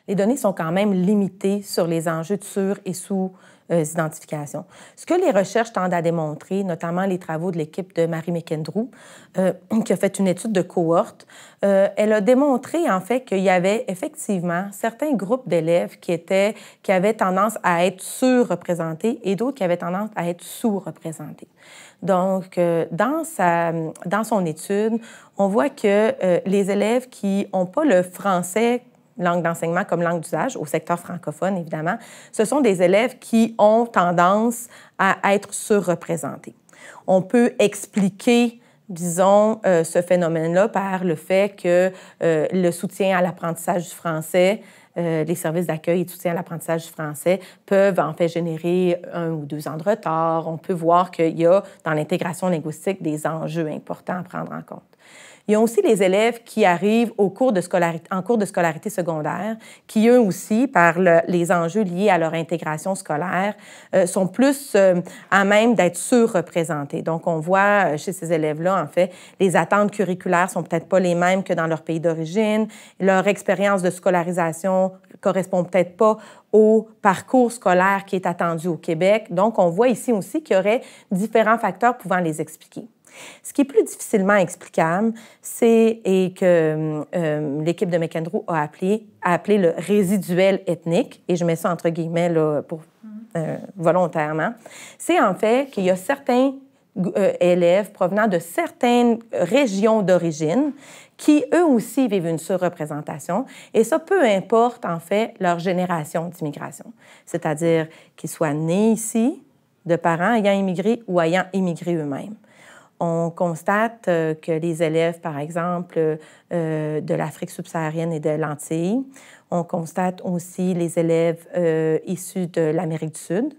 les données sont quand même limitées sur les enjeux de sur- et sous-identification. Ce que les recherches tendent à démontrer, notamment les travaux de l'équipe de Mary McKendrew, qui a fait une étude de cohorte, elle a démontré en fait qu'il y avait effectivement certains groupes d'élèves qui avaient tendance à être surreprésentés et d'autres qui avaient tendance à être sous-représentés. Donc, dans son étude, on voit que les élèves qui n'ont pas le français langue d'enseignement comme langue d'usage, au secteur francophone, évidemment, ce sont des élèves qui ont tendance à être surreprésentés. On peut expliquer, disons, ce phénomène-là par le fait que le soutien à l'apprentissage du français, les services d'accueil et de soutien à l'apprentissage du français peuvent en fait générer 1 ou 2 ans de retard. On peut voir qu'il y a dans l'intégration linguistique des enjeux importants à prendre en compte. Il y a aussi les élèves qui arrivent en cours de scolarité secondaire, qui eux aussi, par les enjeux liés à leur intégration scolaire, sont plus à même d'être surreprésentés. Donc, on voit chez ces élèves-là, en fait, les attentes curriculaires sont peut-être pas les mêmes que dans leur pays d'origine. Leur expérience de scolarisation correspond peut-être pas au parcours scolaire qui est attendu au Québec. Donc, on voit ici aussi qu'il y aurait différents facteurs pouvant les expliquer. Ce qui est plus difficilement explicable, et que l'équipe de McKendrew a appelé le résiduel ethnique, et je mets ça entre guillemets là, volontairement, c'est en fait qu'il y a certains élèves provenant de certaines régions d'origine qui, eux aussi, vivent une surreprésentation, et ça, peu importe, en fait, leur génération d'immigration. C'est-à-dire qu'ils soient nés ici, de parents ayant immigré ou ayant immigré eux-mêmes. On constate que les élèves, par exemple, de l'Afrique subsaharienne et de l'Antilles, on constate aussi les élèves issus de l'Amérique du Sud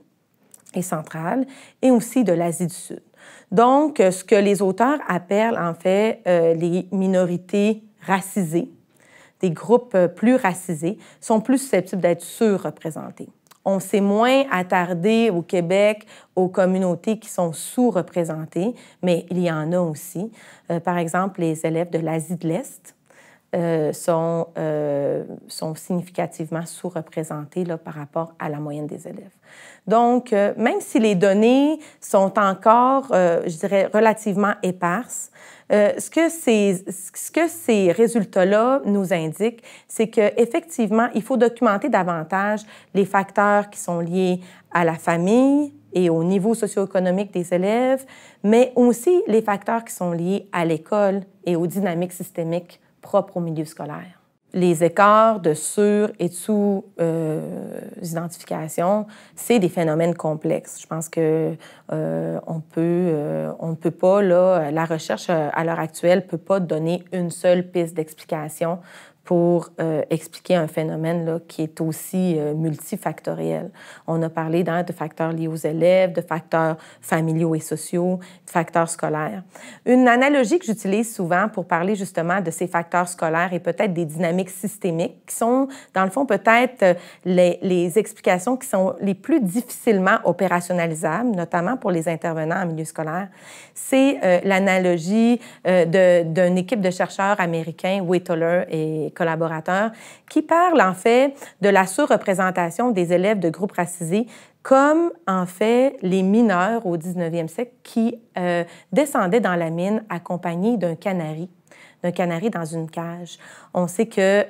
et centrale et aussi de l'Asie du Sud. Donc, ce que les auteurs appellent en fait les minorités racisées, des groupes plus racisés, sont plus susceptibles d'être surreprésentés. On s'est moins attardé au Québec aux communautés qui sont sous-représentées, mais il y en a aussi. Par exemple, les élèves de l'Asie de l'Est sont significativement sous-représentés là, par rapport à la moyenne des élèves. Donc, même si les données sont encore, je dirais, relativement éparses, ce que ces résultats-là nous indiquent, c'est qu'effectivement, il faut documenter davantage les facteurs qui sont liés à la famille et au niveau socio-économique des élèves, mais aussi les facteurs qui sont liés à l'école et aux dynamiques systémiques propres au milieu scolaire. Les écarts de sur- et de sous-identification, c'est des phénomènes complexes. Je pense qu'on ne peut pas, là, la recherche à l'heure actuelle ne peut pas donner une seule piste d'explication pour expliquer un phénomène là, qui est aussi multifactoriel. On a parlé de facteurs liés aux élèves, de facteurs familiaux et sociaux, de facteurs scolaires. Une analogie que j'utilise souvent pour parler justement de ces facteurs scolaires et peut-être des dynamiques systémiques qui sont, dans le fond, peut-être les explications qui sont les plus difficilement opérationnalisables, notamment pour les intervenants en milieu scolaire, c'est l'analogie d'une équipe de chercheurs américains, Whittler et collaborateurs, qui parlent en fait de la surreprésentation des élèves de groupes racisés comme en fait les mineurs au 19e siècle qui descendaient dans la mine accompagnés d'un canari dans une cage. On sait que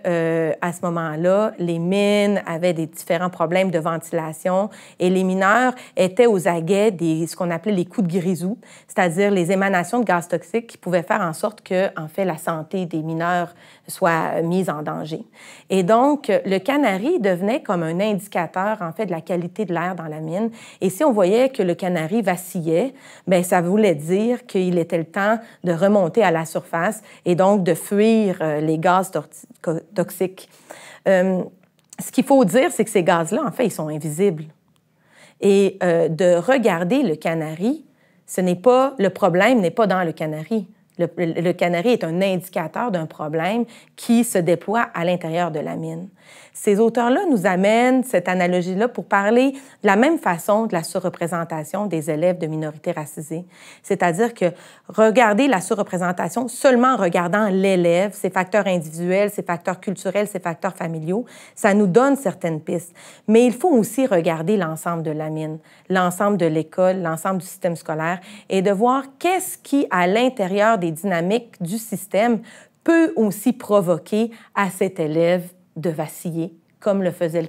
à ce moment-là, les mines avaient des différents problèmes de ventilation et les mineurs étaient aux aguets ce qu'on appelait les coups de grisou, c'est-à-dire les émanations de gaz toxiques qui pouvaient faire en sorte que, en fait, la santé des mineurs soit mise en danger. Et donc, le canari devenait comme un indicateur, en fait, de la qualité de l'air dans la mine. Et si on voyait que le canari vacillait, bien, ça voulait dire qu'il était le temps de remonter à la surface et donc de fuir les gaz toxiques. Ce qu'il faut dire, c'est que ces gaz-là, en fait, ils sont invisibles. Et de regarder le canari, le problème n'est pas dans le canari. Le canari est un indicateur d'un problème qui se déploie à l'intérieur de la mine. Ces auteurs-là nous amènent cette analogie-là pour parler de la même façon de la surreprésentation des élèves de minorités racisées. C'est-à-dire que regarder la surreprésentation seulement en regardant l'élève, ses facteurs individuels, ses facteurs culturels, ses facteurs familiaux, ça nous donne certaines pistes. Mais il faut aussi regarder l'ensemble de la mine, l'ensemble de l'école, l'ensemble du système scolaire et de voir qu'est-ce qui, à l'intérieur des dynamiques du système, peut aussi provoquer à cet élève de vaciller, comme le faisait le